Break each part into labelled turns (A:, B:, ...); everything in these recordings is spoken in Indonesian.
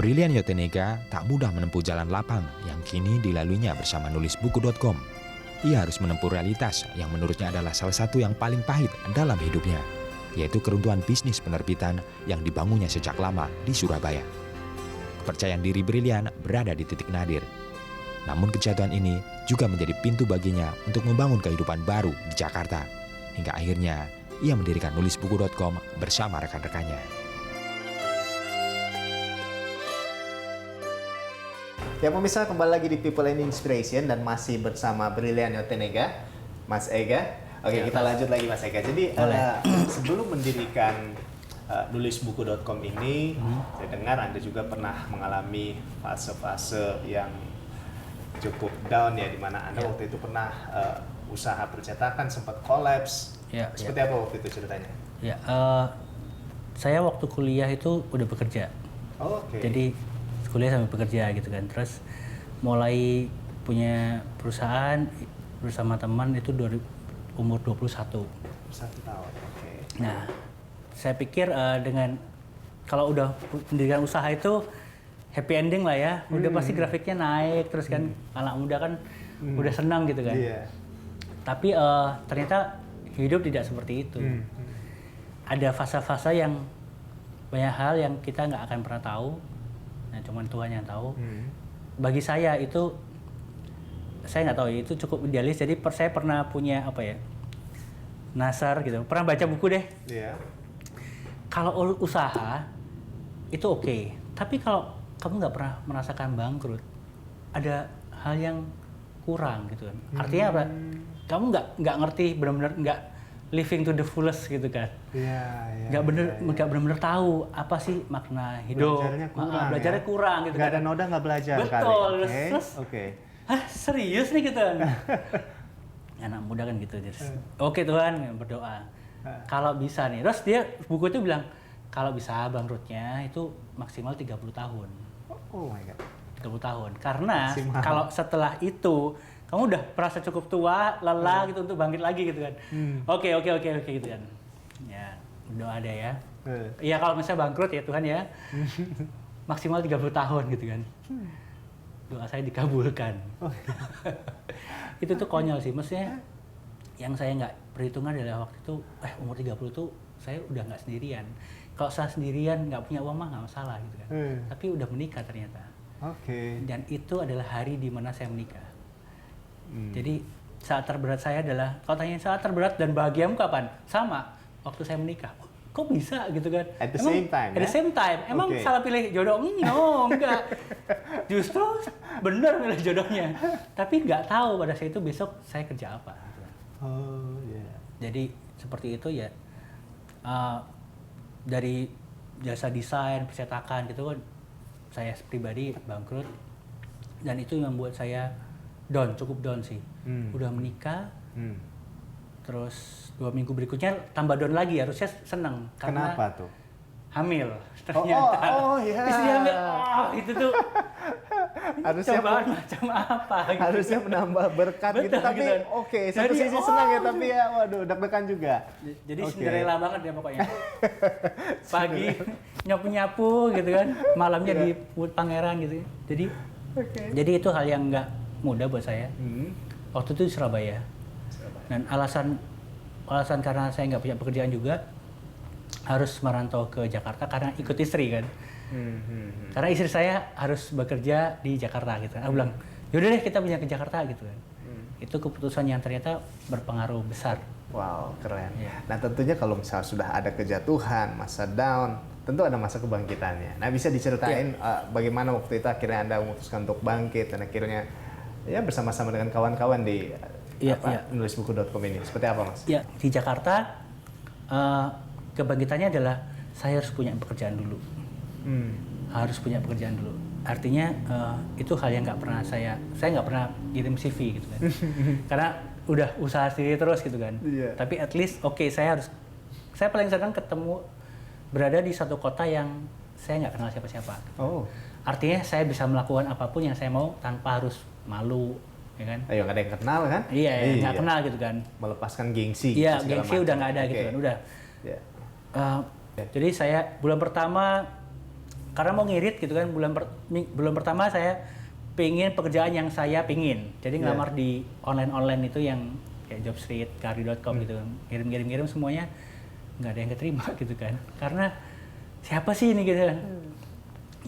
A: Brilian Yotenega tak mudah menempuh jalan lapang yang kini dilaluinya bersama nulisbuku.com. Ia harus menempuh realitas yang menurutnya adalah salah satu yang paling pahit dalam hidupnya, yaitu keruntuhan bisnis penerbitan yang dibangunnya sejak lama di Surabaya. Kepercayaan diri Brilian berada di titik nadir. Namun kejatuhan ini juga menjadi pintu baginya untuk membangun kehidupan baru di Jakarta. Hingga akhirnya ia mendirikan nulisbuku.com bersama rekan-rekannya.
B: Ya pemirsa, kembali lagi di People and Inspiration dan masih bersama Brilian Yotenega, Mas Ega. Oke, kita lanjut lagi Mas Ega. Jadi sebelum mendirikan nulisbuku.com ini, saya dengar Anda juga pernah mengalami fase-fase yang cukup down ya, di mana Anda waktu itu pernah usaha percetakan sempat kolaps. Seperti apa waktu itu ceritanya?
C: Saya waktu kuliah itu udah bekerja. Jadi kuliah sambil bekerja gitu kan. Terus mulai punya perusahaan bersama teman itu umur 21.
B: 1 tahun, oke.
C: Nah, saya pikir dengan kalau udah mendirikan usaha itu happy ending lah ya. Udah pasti grafiknya naik terus kan, anak muda kan udah senang gitu kan. Tapi ternyata hidup tidak seperti itu. Ada fase-fase yang banyak hal yang kita nggak akan pernah tahu. Nah, cuman Tuhan yang tahu. Bagi saya itu, saya nggak tahu itu cukup idealis. Jadi saya pernah punya nasar gitu. Pernah baca buku deh. Kalau usaha itu oke. Tapi kalau kamu nggak pernah merasakan bangkrut, ada hal yang kurang gitu kan. Artinya apa? Kamu nggak ngerti benar-benar, nggak living to the fullest gitu kan. Nggak benar-benar tahu apa sih makna hidup. Belajarnya kurang gitu.
B: Nggak ada noda nggak belajar.
C: Betul. Terus, serius nih gitu kan. Anak muda kan gitu. Oke Tuhan, berdoa. Kalau bisa nih. Terus dia buku itu bilang kalau bisa bangkrutnya itu maksimal 30 tahun.
B: Oh my God.
C: 30 tahun. Karena kalau setelah itu kamu udah merasa cukup tua, lelah gitu untuk bangkit lagi gitu kan. Oke gitu kan. Ya, doa ada ya. Iya kalau misalnya bangkrut ya Tuhan ya. Maksimal 30 tahun gitu kan. Doa saya dikabulkan. Itu tuh konyol sih. Maksudnya yang saya nggak perhitungan adalah waktu itu umur 30 tuh saya udah nggak sendirian. Kalau saya sendirian nggak punya uang mah nggak masalah gitu kan. Tapi udah menikah ternyata. Dan itu adalah hari di mana saya menikah. Jadi saat terberat saya adalah, kalau tanya saat terberat dan bahagiamu kapan? Sama, waktu saya menikah. Kok bisa gitu kan?
B: At the same time.
C: Emang salah pilih jodoh? No, enggak. Justru benar pilih jodohnya. Tapi nggak tahu pada saat itu besok saya kerja apa. Gitu. Jadi seperti itu ya. Dari jasa desain, percetakan gitu kan, saya pribadi bangkrut. Dan itu yang membuat saya cukup down sih. Udah menikah, terus 2 minggu berikutnya tambah down lagi, harusnya seneng.
B: Kenapa tuh?
C: Hamil, ternyata. Istri hamil, itu tuh
B: harusnya
C: cobaan macam apa gitu.
B: Harusnya menambah berkat gitu, tapi satu sisi senang ya, tapi ya waduh deg-degan juga.
C: Jadi Cinderella banget ya pokoknya. Pagi nyapu-nyapu gitu kan, malamnya di Pangeran gitu. Jadi itu hal yang nggak mudah buat saya. Waktu itu di Surabaya. Dan alasan karena saya nggak punya pekerjaan juga, harus merantau ke Jakarta karena ikut istri kan. Karena istri saya harus bekerja di Jakarta gitu. Aku bilang, yaudah deh kita pindah ke Jakarta gitu kan. Itu keputusan yang ternyata berpengaruh besar.
B: Wow, keren. Nah tentunya kalau misalnya sudah ada kejatuhan, masa down, tentu ada masa kebangkitannya. Nah bisa diceritain bagaimana waktu itu akhirnya Anda memutuskan untuk bangkit dan akhirnya ya bersama-sama dengan kawan-kawan di nulisbuku.com ini. Seperti apa Mas?
C: Ya, di Jakarta kebangkitannya adalah saya harus punya pekerjaan dulu. Harus punya pekerjaan dulu. Artinya itu hal yang nggak pernah saya nggak pernah kirim CV gitu kan. Karena udah usaha sendiri terus gitu kan. Tapi at least saya paling senang berada di satu kota yang saya nggak kenal siapa-siapa. Artinya saya bisa melakukan apapun yang saya mau tanpa harus malu, ya kan?
B: Nggak ada yang kenal kan?
C: Iya, nggak kenal gitu kan.
B: Melepaskan gengsi.
C: Iya, gengsi udah nggak ada gitu kan, udah. Jadi saya bulan pertama karena mau ngirit gitu kan, bulan pertama saya pengen pekerjaan yang saya pingin. Jadi ngelamar di online itu yang kayak Jobstreet, Kari.com gitu, ngirim semuanya nggak ada yang keterima gitu kan. Karena siapa sih ini gitu kan.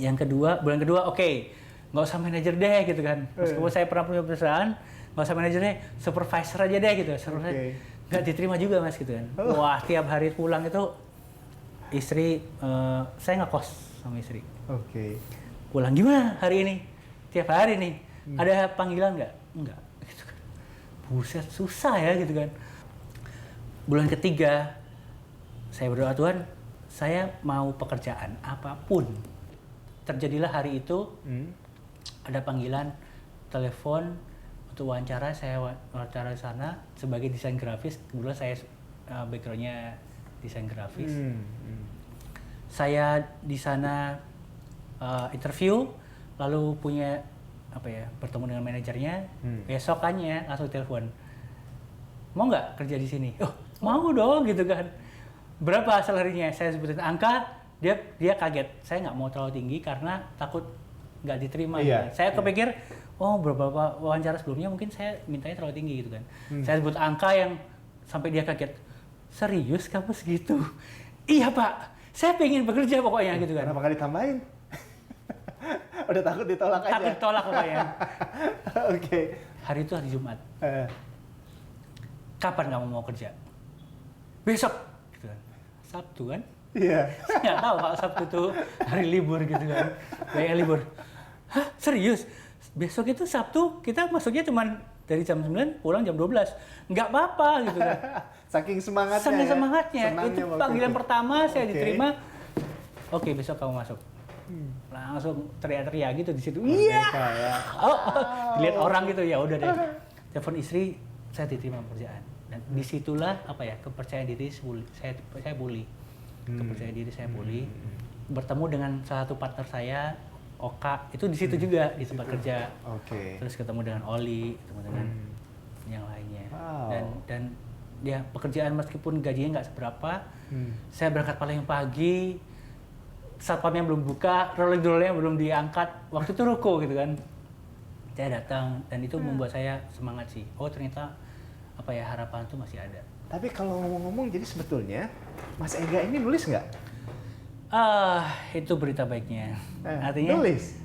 C: Yang kedua, bulan kedua oke, nggak usah manajer deh gitu kan. Meskipun saya pernah punya perusahaan, nggak usah manajer deh, supervisor aja deh gitu. Nggak diterima juga mas gitu kan. Wah, tiap hari pulang itu istri, saya ngekos sama istri. Pulang gimana hari ini? Tiap hari nih, ada panggilan nggak? Enggak. Gitu kan. Buset, susah ya gitu kan. Bulan ketiga, saya berdoa Tuhan, saya mau pekerjaan apapun. Terjadilah hari itu, ada panggilan telepon untuk wawancara. Saya wawancara di sana sebagai desain grafis. Kebetulan saya backgroundnya desain grafis. Saya di sana interview, lalu punya bertemu dengan manajernya. Besokannya langsung telepon, mau nggak kerja di sini? Oh mau dong gitu kan. Berapa salarinya? Saya sebutin angka, dia kaget. Saya nggak mau terlalu tinggi karena takut nggak diterima. Saya kepikir, oh beberapa wawancara sebelumnya mungkin saya mintanya terlalu tinggi gitu kan. Saya sebut angka yang sampai dia kaget. Serius kamu segitu? Iya pak, saya pengen bekerja pokoknya gitu kan.
B: Kenapa nggak ditambahin? Udah takut ditolak aja?
C: Takut ditolak pokoknya. Hari itu hari Jumat. Kapan kamu mau kerja? Besok. Gitu kan. Sabtu kan? Saya nggak tahu kalau Sabtu itu hari libur gitu kan. Kayak libur. Hah serius? Besok itu Sabtu kita masuknya cuman dari jam 9 pulang jam 12. Nggak apa-apa gitu kan.
B: Saking semangatnya.
C: Saking semangatnya. Itu panggilan pertama saya diterima. Oke, besok kamu masuk. Langsung teriak-teriak gitu di situ. Iya. Dilihat orang gitu ya udah deh. Telepon istri, saya diterima pekerjaan. Dan disitulah kepercayaan diri saya pulih. Kepercayaan diri saya pulih. Bertemu dengan salah satu partner saya, Oka, itu di situ juga di tempat kerja. Terus ketemu dengan Oli, ketemu dengan yang lainnya. Dan ya pekerjaan meskipun gajinya nggak seberapa, saya berangkat paling pagi, satpamnya belum buka, rolling-rollnya belum diangkat, waktu itu ruko gitu kan. Saya datang dan itu membuat saya semangat sih. Oh ternyata harapan itu masih ada.
B: Tapi kalau ngomong-ngomong, jadi sebetulnya Mas Ega ini nulis nggak?
C: Itu berita baiknya.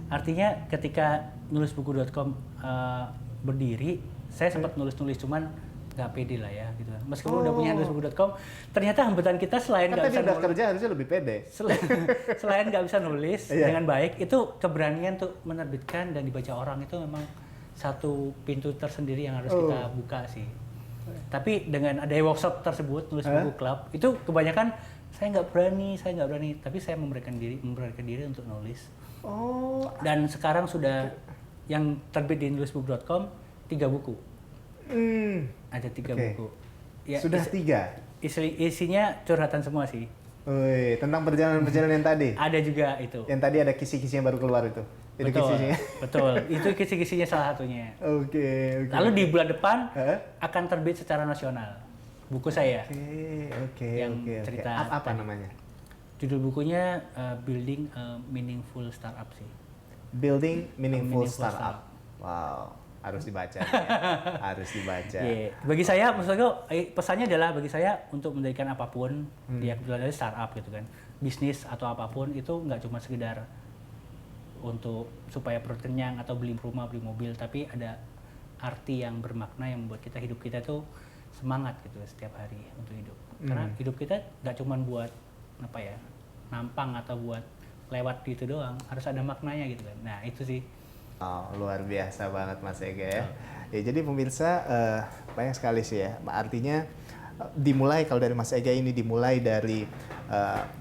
C: Artinya ketika nulisbuku.com berdiri, saya sempat nulis-nulis cuman nggak pede lah ya gitu kan. Meskipun udah punya nulisbuku.com, ternyata hambatan kita selain nggak bisa
B: nulis. Kerja harusnya lebih pede.
C: Selain nggak bisa nulis dengan baik, itu keberanian untuk menerbitkan dan dibaca orang itu memang satu pintu tersendiri yang harus kita buka sih. Tapi dengan ada workshop tersebut, nulis buku club, itu kebanyakan saya nggak berani, tapi saya memberikan diri untuk nulis. Dan sekarang sudah yang terbit di nulisbuku.com 3 buku. Ada 3 buku. Ya,
B: sudah 3?
C: Isinya curhatan semua sih.
B: Tentang perjalanan yang tadi?
C: Ada juga itu.
B: Yang tadi ada kisi-kisi yang baru keluar itu?
C: Betul. Itu kisi-kisinya salah satunya. Lalu di bulan depan akan terbit secara nasional buku saya. Cerita
B: apa namanya?
C: Judul bukunya Building a Meaningful Startup sih.
B: Building Meaningful Startup. Wow, harus dibaca. Harus dibaca.
C: Bagi saya, maksudnya pesannya adalah bagi saya untuk mendirikan apapun, dia kebetulan dari startup gitu kan, bisnis atau apapun itu nggak cuma sekedar untuk supaya perut kenyang atau beli rumah, beli mobil, tapi ada arti yang bermakna yang membuat hidup kita tuh semangat gitu setiap hari untuk hidup. Karena hidup kita nggak cuma buat nampang atau buat lewat gitu doang, harus ada maknanya gitu kan. Nah itu sih.
B: Luar biasa banget Mas Ega ya. Jadi pemirsa banyak sekali sih ya. Artinya dimulai kalau dari Mas Ega ini dimulai dari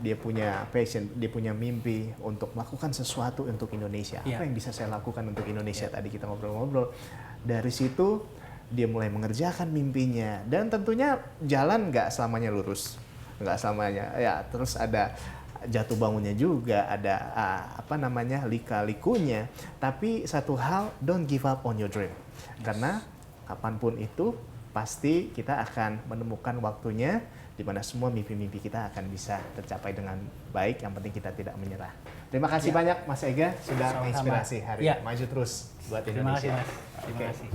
B: dia punya passion, dia punya mimpi untuk melakukan sesuatu untuk Indonesia. Apa yang bisa saya lakukan untuk Indonesia? Tadi kita ngobrol-ngobrol. Dari situ dia mulai mengerjakan mimpinya dan tentunya jalan nggak selamanya lurus, nggak selamanya ya. Terus ada jatuh bangunnya juga, ada lika-likunya. Tapi satu hal, don't give up on your dream. Karena kapanpun itu pasti kita akan menemukan waktunya di mana semua mimpi-mimpi kita akan bisa tercapai dengan baik. Yang penting kita tidak menyerah. Terima kasih banyak Mas Ega sudah
C: Sama-sama.
B: menginspirasi hari
C: ya.
B: ini. Maju terus buat
C: Terima kasih
B: Indonesia.
C: Mas. Terima
B: Oke.
C: kasih.